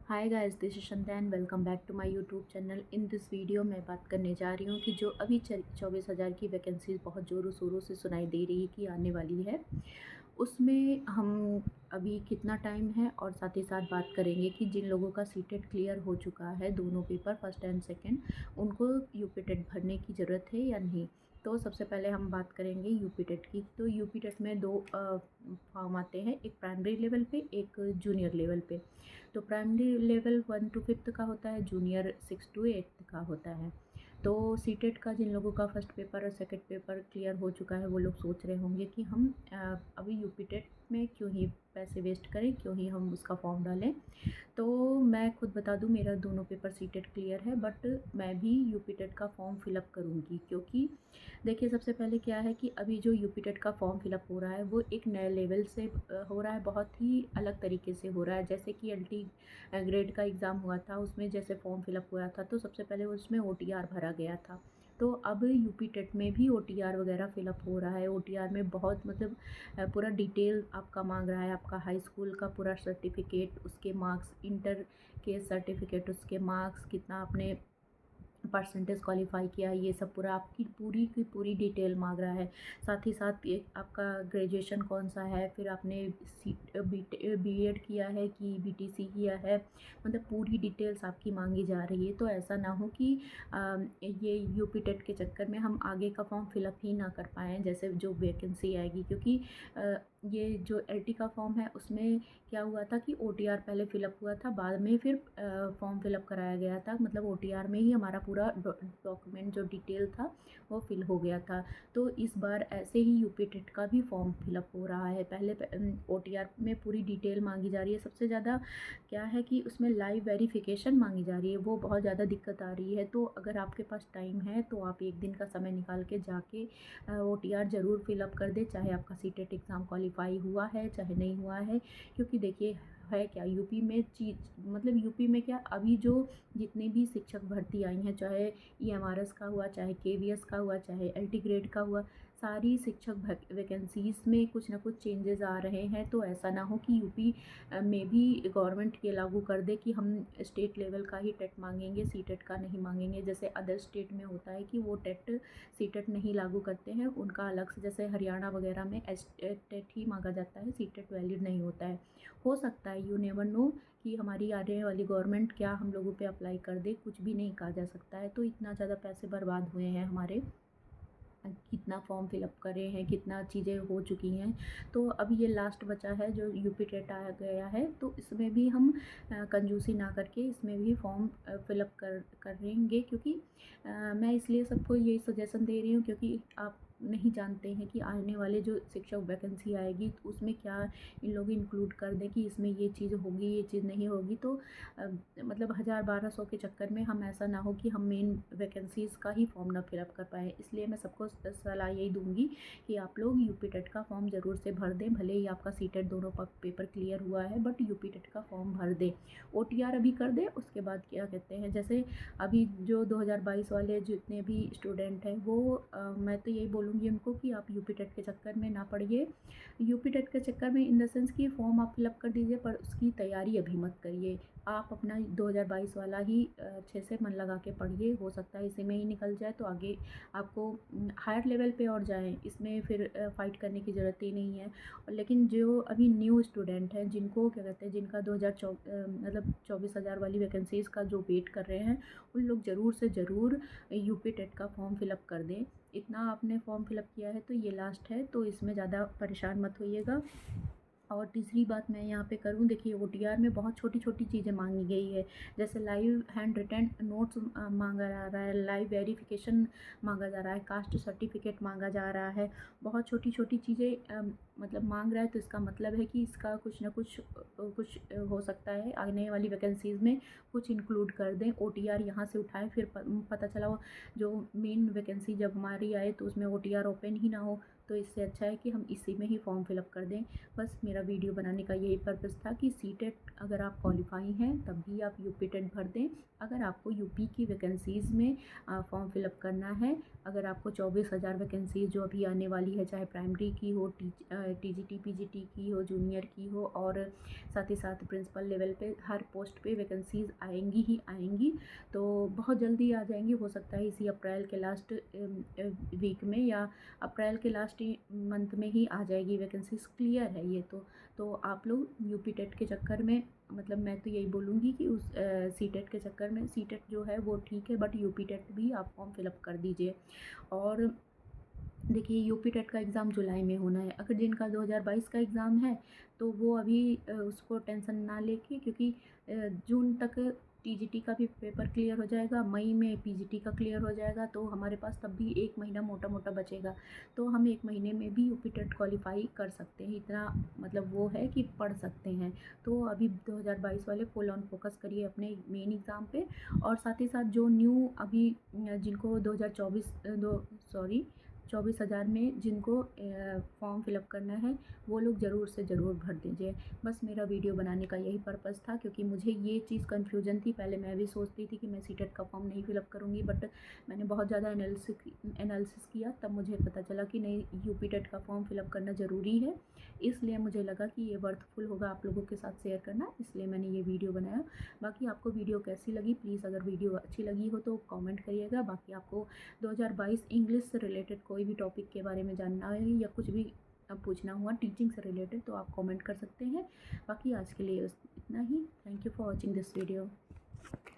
Hi guys, this is Sandhya and welcome back to my YouTube channel. In this video मैं बात करने जा रही हूँ कि जो अभी 24,000 की वैकेंसीज बहुत ज़ोरों शोरों से सुनाई दे रही है कि आने वाली है, उसमें हम अभी कितना टाइम है और साथ ही साथ बात करेंगे कि जिन लोगों का सीटेट क्लियर हो चुका है, दोनों पेपर फर्स्ट एंड सेकंड, उनको यूपी टेट भरने की ज़रूरत है या नहीं। तो सबसे पहले हम बात करेंगे यूपी टेट की। तो यूपी टेट में दो फॉर्म आते हैं, एक प्राइमरी लेवल पे, एक जूनियर लेवल पे। तो प्राइमरी लेवल 1 टू 5th का होता है, जूनियर 6 टू 8th का होता है। तो सीटेट का जिन लोगों का फर्स्ट पेपर और सेकंड पेपर क्लियर हो चुका है, वो लोग सोच रहे होंगे कि हम अभी यूपी टेट में क्यों ही पैसे वेस्ट करें, क्यों ही हम उसका फॉर्म डालें। तो मैं खुद बता दूं, मेरा दोनों पेपर सीटेट क्लियर है, बट मैं भी यूपी टेट का फॉर्म फिलअप करूंगी। क्योंकि देखिए, सबसे पहले क्या है कि अभी जो यूपी टेट का फॉर्म फिलअप हो रहा है वो एक नए लेवल से हो रहा है, बहुत ही अलग तरीके से हो रहा है। जैसे कि एलटी ग्रेड का एग्ज़ाम हुआ था, उसमें जैसे फॉर्म फिलअप हुआ था तो सबसे पहले उसमें ओटीआर भरा गया था। तो अब यूपी टेट में भी ओटीआर वगैरह फिलअप हो रहा है। ओटीआर में बहुत मतलब पूरा डिटेल आपका मांग रहा है, आपका हाई स्कूल का पूरा सर्टिफिकेट, उसके मार्क्स, इंटर के सर्टिफिकेट, उसके मार्क्स, कितना आपने परसेंटेज क्वालिफाई किया है, ये सब पूरा आपकी पूरी की पूरी डिटेल मांग रहा है। साथ ही साथ एक आपका ग्रेजुएशन कौन सा है, फिर आपने बीएड किया है कि बीटीसी किया है, मतलब पूरी डिटेल्स आपकी मांगी जा रही है। तो ऐसा ना हो कि ये यूपी टेट के चक्कर में हम आगे का फॉर्म फिलअप ही ना कर पाएँ, जैसे जो वैकेंसी आएगी। क्योंकि ये जो एलटी का फॉर्म है उसमें क्या हुआ था कि ओटीआर पहले फिलअप हुआ था, बाद में फिर फॉर्म फिलअप कराया गया था। मतलब ओटीआर में ही हमारा पूरा डॉक्यूमेंट जो डिटेल था वो फिल हो गया था। तो इस बार ऐसे ही यूपी टेट का भी फॉर्म फिलअप हो रहा है। पहले ओटीआर में पूरी डिटेल मांगी जा रही है। सबसे ज़्यादा क्या है कि उसमें लाइव वेरिफिकेशन मांगी जा रही है, वो बहुत ज़्यादा दिक्कत आ रही है। तो अगर आपके पास टाइम है तो आप एक दिन का समय निकाल के जाके ओटीआर ज़रूर फिलअप कर दे, चाहे आपका सीटेट एग्ज़ाम क्वालिफाई हुआ है चाहे नहीं हुआ है। क्योंकि देखिए, है क्या यूपी में चीज़, मतलब यूपी में क्या, अभी जो जितनी भी शिक्षक भर्ती आई हैं, चाहे ईएमआरएस का हुआ, चाहे केवीएस का हुआ, चाहे एलटी ग्रेड का हुआ, सारी शिक्षक वैकेंसीज़ में कुछ ना कुछ चेंजेस आ रहे हैं। तो ऐसा ना हो कि यूपी में भी गवर्नमेंट ये लागू कर दे कि हम स्टेट लेवल का ही टेट मांगेंगे, सीटेट का नहीं मांगेंगे। जैसे अदर स्टेट में होता है कि वो टेट सीटेट नहीं लागू करते हैं, उनका अलग से, जैसे हरियाणा वगैरह में टेट ही मांगा जाता है, सीटेट वैलिड नहीं होता है। हो सकता है, यू नेवर नो, कि हमारी आने वाली गवर्नमेंट क्या हम लोगों पे अप्लाई कर दे, कुछ भी नहीं कहा जा सकता है। तो इतना ज़्यादा पैसे बर्बाद हुए हैं हमारे, कितना फॉर्म फिलअप करे हैं, कितना चीज़ें हो चुकी हैं। तो अब ये लास्ट बचा है जो यूपी टेट आ गया है, तो इसमें भी हम कंजूसी ना करके इसमें भी फॉर्म फिलअप करेंगे। क्योंकि मैं इसलिए सबको यही सजेशन दे रही हूँ, क्योंकि आप नहीं जानते हैं कि आने वाले जो शिक्षक वैकेंसी आएगी तो उसमें क्या इन लोग इंक्लूड कर दें कि इसमें ये चीज़ होगी, ये चीज़ नहीं होगी। तो मतलब 1000-1200 के चक्कर में हम, ऐसा ना हो कि हम मेन वैकेंसीज़ का ही फॉर्म ना फिलअप कर पाएँ। इसलिए मैं सबको सलाह यही दूँगी कि आप लोग यूपी टेट का फॉर्म ज़रूर से भर दें। भले ही आपका सीटेट दोनों पेपर क्लियर हुआ है, बट यूपी टेट का फॉर्म भर दें। ओटीआर अभी कर दें, उसके बाद क्या कहते हैं, जैसे अभी जो 2022 वाले जितने भी स्टूडेंट हैं, वो मैं तो यही बोलूँगी उनको कि आप यूपी टेट के चक्कर में ना पड़िए। यूपी टेट के चक्कर में इन द सेंस कि फॉर्म आप फिलअप कर दीजिए, पर उसकी तैयारी अभी मत करिए। आप अपना 2022 वाला ही अच्छे से मन लगा के पढ़िए। हो सकता है इसी में ही निकल जाए, तो आगे आपको हायर लेवल पे और जाएँ, इसमें फिर फ़ाइट करने की ज़रूरत ही नहीं है। और लेकिन जो अभी न्यू स्टूडेंट हैं, जिनको क्या कहते हैं, जिनका मतलब 24,000 वाली वैकेंसीज़ का जो वेट कर रहे हैं, उन लोग ज़रूर से ज़रूर यूपी टेट का फॉर्म फिलअप कर दें। इतना आपने फॉर्म फिलअप किया है तो ये लास्ट है, तो इसमें ज़्यादा परेशान मत होइएगा। और तीसरी बात मैं यहाँ पे करूँ, देखिए ओटीआर में बहुत छोटी-छोटी चीज़ें माँगी गई है। जैसे लाइव हैंड रिटन नोट्स माँगा जा रहा है, लाइव वेरिफ़िकेशन माँगा जा रहा है, कास्ट सर्टिफ़िकेट माँगा जा रहा है। बहुत छोटी-छोटी चीज़ें मतलब माँग रहा है, तो इसका मतलब है कि इसका कुछ ना कुछ हो सकता है आने वाली वैकेंसीज़ में कुछ इंक्लूड कर दें। ओटीआर यहाँ से उठाएँ, फिर पता चला वो जो मेन वैकेंसी जब हमारी आए तो उसमें ओटीआर ओपन ही ना हो, तो इससे अच्छा है कि हम इसी में ही फॉर्म फिलअप कर दें। बस मेरा वीडियो बनाने का यही पर्पज़ था कि सीटेट अगर आप क्वालिफाई हैं तभी आप यूपी टेट भर दें। अगर आपको यूपी की वैकेंसीज़ में फॉर्म फिलअप करना है, अगर आपको 24,000 वैकेंसीज़ जो अभी आने वाली है, चाहे प्राइमरी की हो, टीजीटी पीजीटी की हो, जूनियर की हो, और साथ ही साथ प्रिंसिपल लेवल पे हर पोस्ट पे वैकेंसीज़ आएंगी ही आएंगी। तो बहुत जल्दी आ जाएंगी, हो सकता है इसी अप्रैल के लास्ट वीक में या अप्रैल के लास्ट मंथ में ही आ जाएगी वैकेंसीज, क्लियर है ये तो आप लोग यूपी टेट के चक्कर में, मतलब मैं तो यही बोलूँगी कि उस सी टेट के चक्कर में, सी टेट जो है वो ठीक है, बट यूपी टेट भी आप फॉर्म फिलअप कर दीजिए। और देखिए यूपी टेट का एग्ज़ाम जुलाई में होना है। अगर जिनका 2022 का एग्ज़ाम है तो वो अभी उसको टेंशन ना लेके, क्योंकि जून तक टीजीटी का भी पेपर क्लियर हो जाएगा, मई में पीजीटी का क्लियर हो जाएगा, तो हमारे पास तब भी 1 महीना मोटा मोटा बचेगा। तो हम 1 महीने में भी यूपी टेट क्वालिफाई कर सकते हैं, इतना मतलब वो है कि पढ़ सकते हैं। तो अभी 2022 वाले फुल ऑन फोकस करिए अपने मेन एग्ज़ाम पे। और साथ ही साथ जो न्यू अभी जिनको 24,000 में जिनको फॉर्म फिलअप करना है, वो लोग ज़रूर से ज़रूर भर दीजिए। बस मेरा वीडियो बनाने का यही पर्पज़ था, क्योंकि मुझे ये चीज़ कन्फ्यूजन थी। पहले मैं भी सोचती थी कि मैं सीटेट का फॉर्म नहीं फिलअप करूँगी, बट मैंने बहुत ज़्यादा एनालिसिस किया, तब मुझे पता चला कि नहीं, यूपी टेट का फॉर्म फिलअप करना ज़रूरी है। इसलिए मुझे लगा कि ये वर्थफुल होगा आप लोगों के साथ शेयर करना, इसलिए मैंने ये वीडियो बनाया। बाकी आपको वीडियो कैसी लगी, प्लीज़ अगर वीडियो अच्छी लगी हो तो कमेंट करिएगा। बाकी आपको 2022 इंग्लिश से रिलेटेड कोई भी टॉपिक के बारे में जानना है या कुछ भी पूछना हुआ टीचिंग से रिलेटेड, तो आप कमेंट कर सकते हैं। बाकी आज के लिए बस इतना ही। Thank you for watching this video.